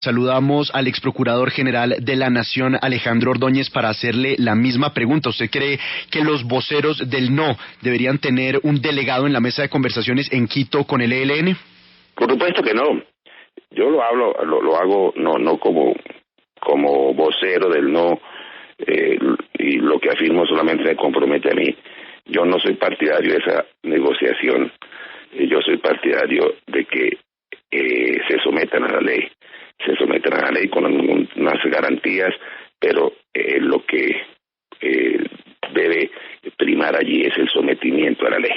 Saludamos al ex procurador general de la Nación, Alejandro Ordóñez, para hacerle la misma pregunta. ¿Usted cree que los voceros del no deberían tener un delegado en la mesa de conversaciones en Quito con el ELN? Por supuesto que no. Yo lo hago no como vocero del no, y lo que afirmo solamente me compromete a mí. Yo no soy partidario de esa negociación. Yo soy partidario de que se sometan a la ley. Se someten a la ley con unas garantías, pero lo que debe primar allí es el sometimiento a la ley.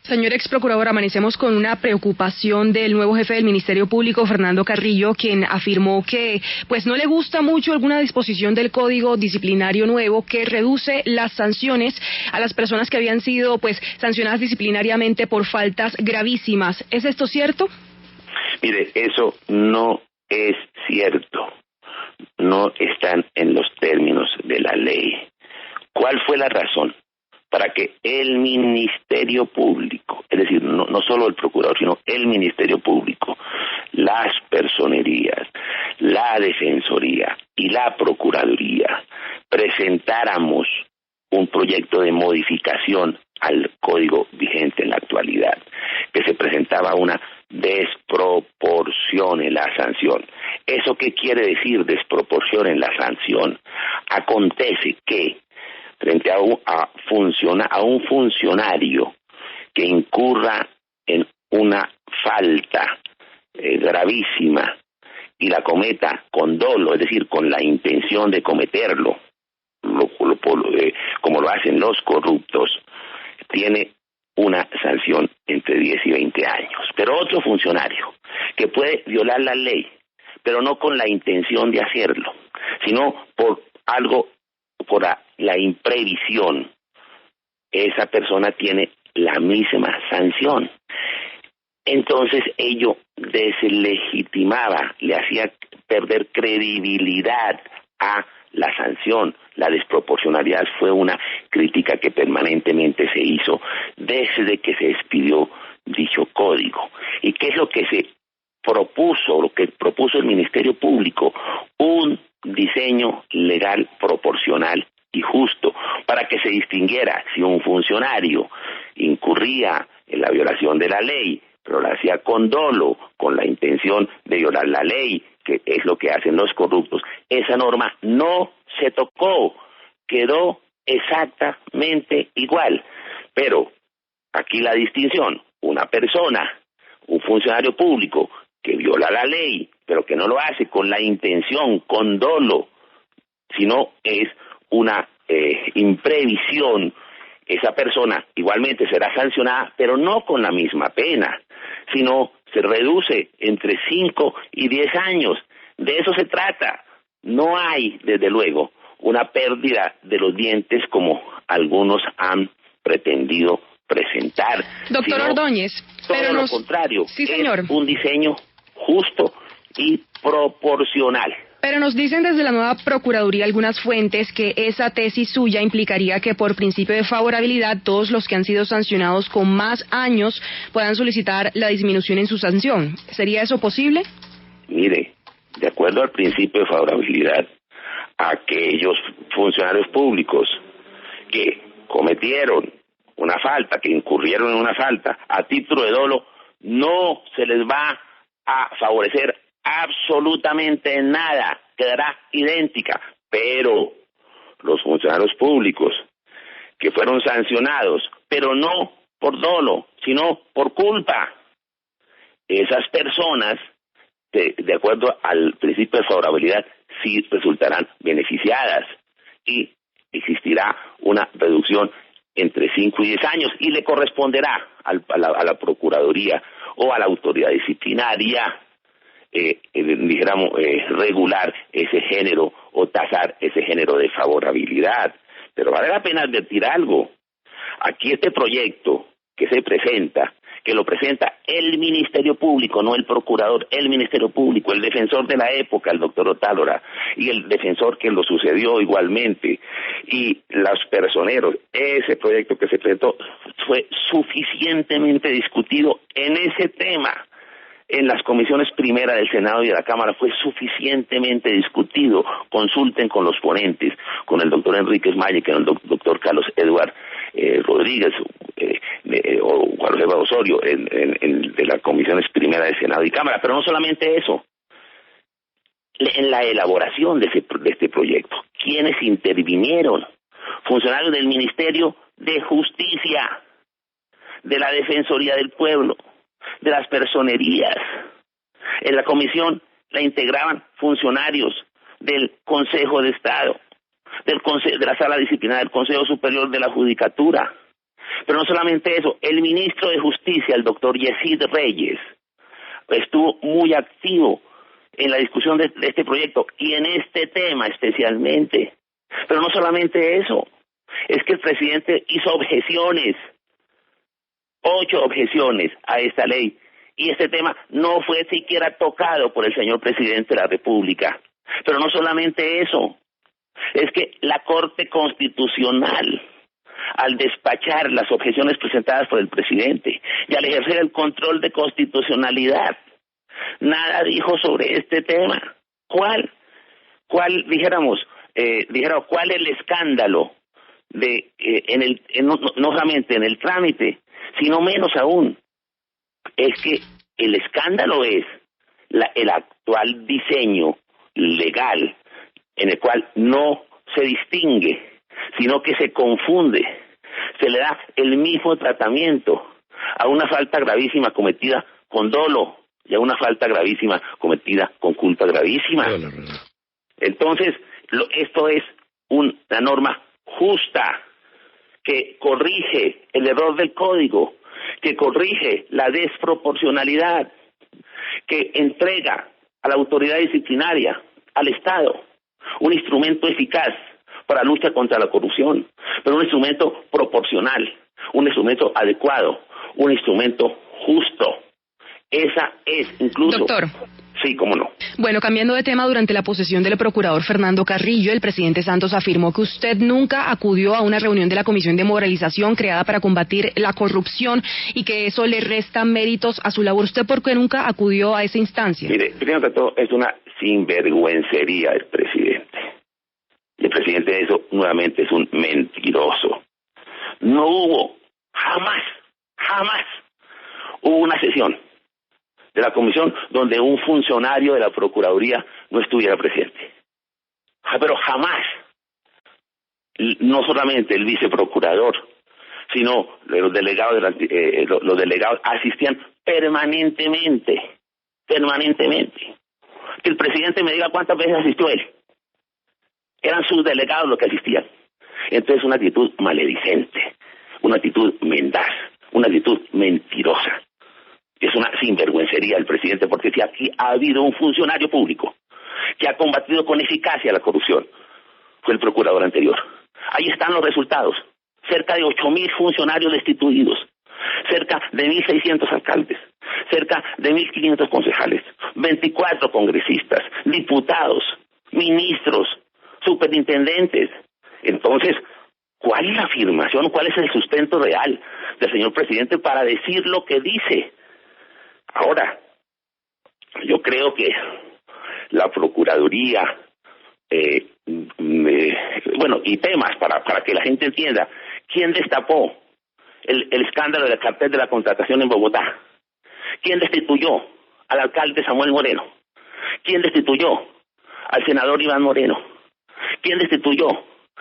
Señor ex procurador, amanecemos con una preocupación del nuevo jefe del Ministerio Público, Fernando Carrillo, quien afirmó que pues no le gusta mucho alguna disposición del Código Disciplinario nuevo que reduce las sanciones a las personas que habían sido pues sancionadas disciplinariamente por faltas gravísimas. ¿Es esto cierto? Mire, eso no es cierto. No están en los términos de la ley. ¿Cuál fue la razón para que el Ministerio Público, es decir, no solo el procurador, sino el Ministerio Público, las personerías, la Defensoría y la Procuraduría presentáramos un proyecto de modificación al código vigente en la actualidad, que se presentaba una desproporción en la sanción? ¿Eso qué quiere decir, desproporción en la sanción? Acontece que frente a un funcionario que incurra en una falta gravísima y la cometa con dolo, es decir, con la intención de cometerlo, como lo hacen los corruptos, tiene una sanción entre 10 y 20 años. Pero otro funcionario que puede violar la ley, pero no con la intención de hacerlo, sino por la imprevisión, esa persona tiene la misma sanción. Entonces ello deslegitimaba, le hacía perder credibilidad a la sanción. La desproporcionalidad fue una crítica que permanentemente se hizo desde que se expidió dicho código. ¿Y qué es lo que se propuso, lo que propuso el Ministerio Público? Un diseño legal proporcional y justo para que se distinguiera si un funcionario incurría en la violación de la ley, pero lo hacía con dolo, con la intención de violar la ley, que es lo que hacen los corruptos. Esa norma no se tocó, quedó exactamente igual. Pero aquí la distinción: una persona, un funcionario público que viola la ley, pero que no lo hace con la intención, con dolo, sino es una imprevisión, esa persona igualmente será sancionada, pero no con la misma pena, sino se reduce entre 5 y 10 años. De eso se trata. No hay, desde luego, una pérdida de los dientes como algunos han pretendido presentar. Doctor Ordóñez, todo lo contrario, sí, señor. Es un diseño justo y proporcional. Pero nos dicen desde la nueva Procuraduría algunas fuentes que esa tesis suya implicaría que por principio de favorabilidad todos los que han sido sancionados con más años puedan solicitar la disminución en su sanción. ¿Sería eso posible? Mire, de acuerdo al principio de favorabilidad, aquellos funcionarios públicos que cometieron una falta, que incurrieron en una falta a título de dolo, no se les va a favorecer absolutamente nada, quedará idéntica. Pero los funcionarios públicos que fueron sancionados, pero no por dolo, sino por culpa, esas personas, de acuerdo al principio de favorabilidad, sí resultarán beneficiadas y existirá una reducción entre 5 y 10 años y le corresponderá a la Procuraduría o a la autoridad disciplinaria regular ese género o tasar ese género de favorabilidad. Pero vale la pena advertir algo. Aquí este proyecto que se presenta, que lo presenta el Ministerio Público, no el procurador, el Ministerio Público, el defensor de la época, el doctor Otálora, y el defensor que lo sucedió igualmente, y los personeros, ese proyecto que se presentó fue suficientemente discutido en ese tema. en las comisiones primera del Senado y de la Cámara fue suficientemente discutido. Consulten con los ponentes, con el doctor Enríquez Malle, con el doctor Carlos Eduard Rodríguez o Juan José Osorio de las comisiones primera del Senado y Cámara. Pero no solamente eso, en la elaboración de este proyecto, ¿quiénes intervinieron? Funcionarios del Ministerio de Justicia, de la Defensoría del Pueblo, de las personerías. En la comisión la integraban funcionarios del Consejo de Estado, de la Sala Disciplinaria del Consejo Superior de la Judicatura. Pero no solamente eso, el ministro de Justicia, el doctor Yesid Reyes, estuvo muy activo en la discusión de este proyecto y en este tema especialmente. Pero no solamente eso, es que el presidente hizo objeciones, 8 objeciones a esta ley, y este tema no fue siquiera tocado por el señor presidente de la República. Pero no solamente eso, es que la Corte Constitucional, al despachar las objeciones presentadas por el presidente y al ejercer el control de constitucionalidad, nada dijo sobre este tema. ¿Cuál dijéramos, cuál es el escándalo no solamente en el trámite, sino menos aún, es que el escándalo es el actual diseño legal en el cual no se distingue, sino que se confunde, se le da el mismo tratamiento a una falta gravísima cometida con dolo y a una falta gravísima cometida con culpa gravísima. Entonces, esto es una norma justa que corrige el error del código, que corrige la desproporcionalidad, que entrega a la autoridad disciplinaria, al Estado, un instrumento eficaz para la lucha contra la corrupción, pero un instrumento proporcional, un instrumento adecuado, un instrumento justo. Esa es incluso... Doctor. Sí, cómo no. Bueno, cambiando de tema, durante la posesión del procurador Fernando Carrillo, el presidente Santos afirmó que usted nunca acudió a una reunión de la Comisión de Moralización creada para combatir la corrupción y que eso le resta méritos a su labor. ¿Usted por qué nunca acudió a esa instancia? Mire, primero que todo, es una sinvergüencería del presidente. El presidente de eso, nuevamente, es un mentiroso. No hubo, jamás, hubo una sesión de la comisión donde un funcionario de la Procuraduría no estuviera presente. Pero jamás, no solamente el viceprocurador, sino los delegados asistían permanentemente. Que el presidente me diga cuántas veces asistió él. Eran sus delegados los que asistían. Entonces, una actitud maledicente, una actitud mendaz, una actitud mentirosa. Es una sinvergüencería del presidente, porque si aquí ha habido un funcionario público que ha combatido con eficacia la corrupción, fue el procurador anterior. Ahí están los resultados. Cerca de 8.000 funcionarios destituidos, cerca de 1.600 alcaldes, cerca de 1.500 concejales, 24 congresistas, diputados, ministros, superintendentes. Entonces, ¿cuál es la afirmación, cuál es el sustento real del señor presidente para decir lo que dice? Ahora, yo creo que la Procuraduría, y temas para que la gente entienda, ¿quién destapó el escándalo del cartel de la contratación en Bogotá? ¿Quién destituyó al alcalde Samuel Moreno? ¿Quién destituyó al senador Iván Moreno? ¿Quién destituyó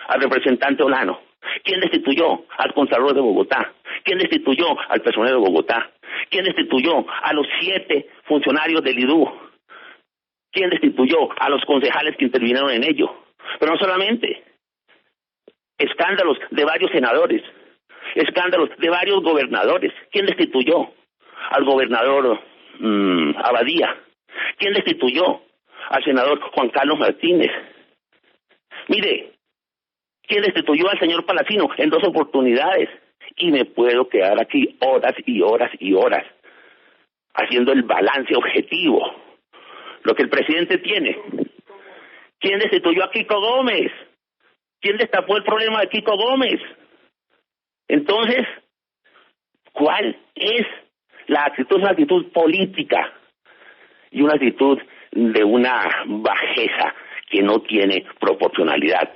al representante Olano? ¿Quién destituyó al Contralor de Bogotá? ¿Quién destituyó al personero de Bogotá? ¿Quién destituyó a los 7 funcionarios del IDU? ¿Quién destituyó a los concejales que intervinieron en ello? Pero no solamente, escándalos de varios senadores, escándalos de varios gobernadores. ¿Quién destituyó al gobernador Abadía? ¿Quién destituyó al senador Juan Carlos Martínez? Mire, ¿quién destituyó al señor Palacino en 2 oportunidades? Y me puedo quedar aquí horas y horas y horas haciendo el balance objetivo. Lo que el presidente tiene. ¿Quién destituyó a Kiko Gómez? ¿Quién destapó el problema de Kiko Gómez? Entonces, ¿cuál es la actitud? Es una actitud política, y una actitud de una bajeza que no tiene proporcionalidad.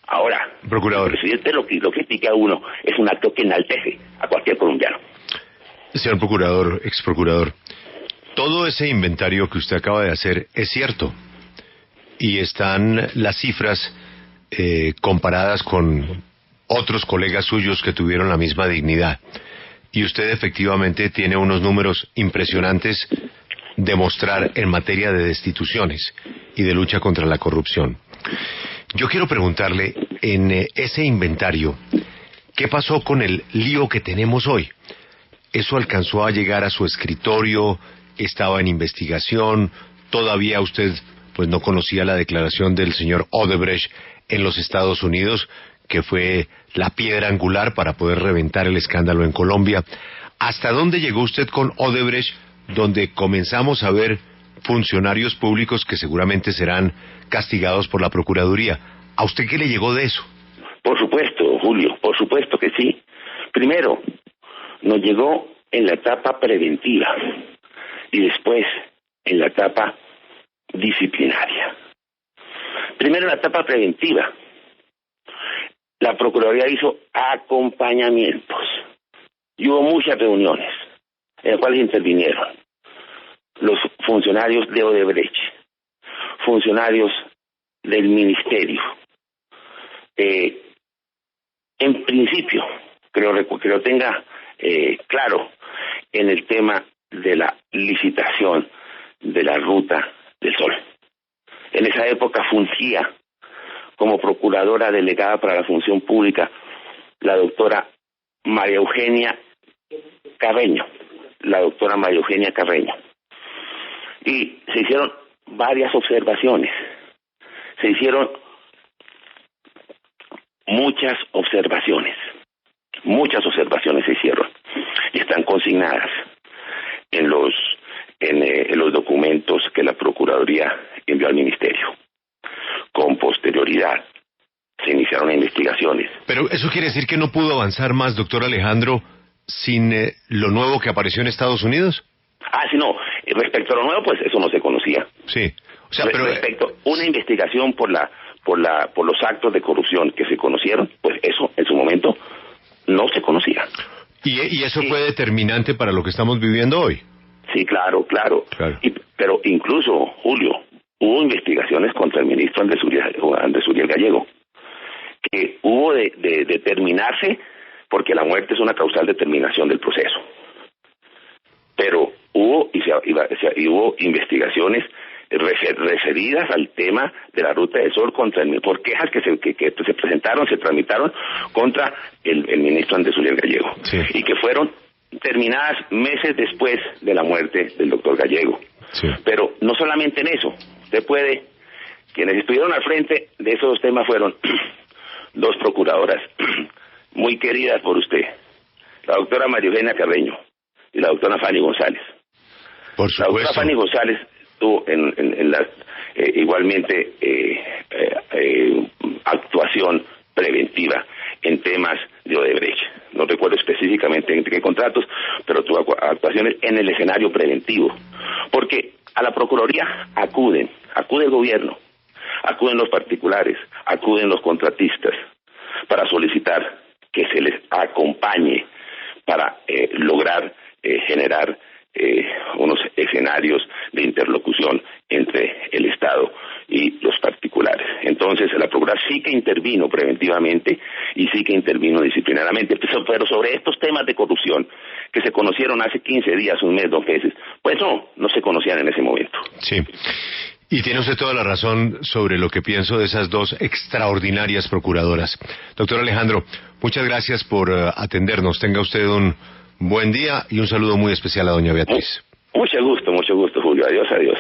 Ahora, procurador, el presidente lo critica a uno, es un acto que enaltece a cualquier colombiano. Señor procurador, ex procurador, todo ese inventario que usted acaba de hacer es cierto, y están las cifras comparadas con otros colegas suyos que tuvieron la misma dignidad, y usted efectivamente tiene unos números impresionantes de mostrar en materia de destituciones y de lucha contra la corrupción. Yo quiero preguntarle, en ese inventario, ¿qué pasó con el lío que tenemos hoy? ¿Eso alcanzó a llegar a su escritorio? ¿Estaba en investigación? ¿Todavía usted pues no conocía la declaración del señor Odebrecht en los Estados Unidos, que fue la piedra angular para poder reventar el escándalo en Colombia? ¿Hasta dónde llegó usted con Odebrecht, donde comenzamos a ver funcionarios públicos que seguramente serán castigados por la Procuraduría? ¿A usted qué le llegó de eso? Por supuesto, Julio, por supuesto que sí. Primero, nos llegó en la etapa preventiva y después en la etapa disciplinaria. Primero, en la etapa preventiva, la Procuraduría hizo acompañamientos y hubo muchas reuniones en las cuales intervinieron los funcionarios de Odebrecht, funcionarios del ministerio. En principio, creo que lo tenga claro, en el tema de la licitación de la Ruta del Sol. En esa época fungía como procuradora delegada para la función pública la doctora María Eugenia Carreño. Y se hicieron varias observaciones. Se hicieron muchas observaciones se hicieron y están consignadas en los documentos que la Procuraduría envió al Ministerio. Con posterioridad se iniciaron investigaciones. Pero eso quiere decir que no pudo avanzar más, doctor Alejandro, sin lo nuevo que apareció en Estados Unidos. Sí, no. Respecto a lo nuevo, pues eso no se conocía. Sí. O sea, pero respecto a una investigación por los actos de corrupción que se conocieron, pues eso en su momento no se conocía. ¿Y eso fue determinante para lo que estamos viviendo hoy? Sí, claro. Pero incluso, Julio, hubo investigaciones contra el ministro Andrés Uriel Gallego, que hubo de determinarse porque la muerte es una causal de terminación del proceso. Pero hubo investigaciones referidas al tema de la Ruta del Sol por quejas que se presentaron, se tramitaron contra el ministro Andrés Uriel Gallego, sí, y que fueron terminadas meses después de la muerte del doctor Gallego. Sí. Pero no solamente en eso, quienes estuvieron al frente de esos dos temas fueron dos procuradoras muy queridas por usted, la doctora María Eugenia Carreño y la doctora Fanny González. Por supuesto. La doctora Fanny González tuvo en la igualmente actuación preventiva en temas de Odebrecht. No recuerdo específicamente en qué contratos, pero tuvo actuaciones en el escenario preventivo. Porque a la Procuraduría acude el gobierno, acuden los particulares, acuden los contratistas para solicitar que se les acompañe para lograr generar unos escenarios de interlocución entre el Estado y los particulares. Entonces la Procuraduría sí que intervino preventivamente y sí que intervino disciplinariamente, pero sobre estos temas de corrupción que se conocieron hace 15 días, un mes, 2 meses, pues no se conocían en ese momento. Sí. Y tiene usted toda la razón sobre lo que pienso de esas dos extraordinarias procuradoras. Doctor Alejandro, muchas gracias por atendernos. Tenga usted un buen día y un saludo muy especial a doña Beatriz. Mucho gusto, Julio. Adiós.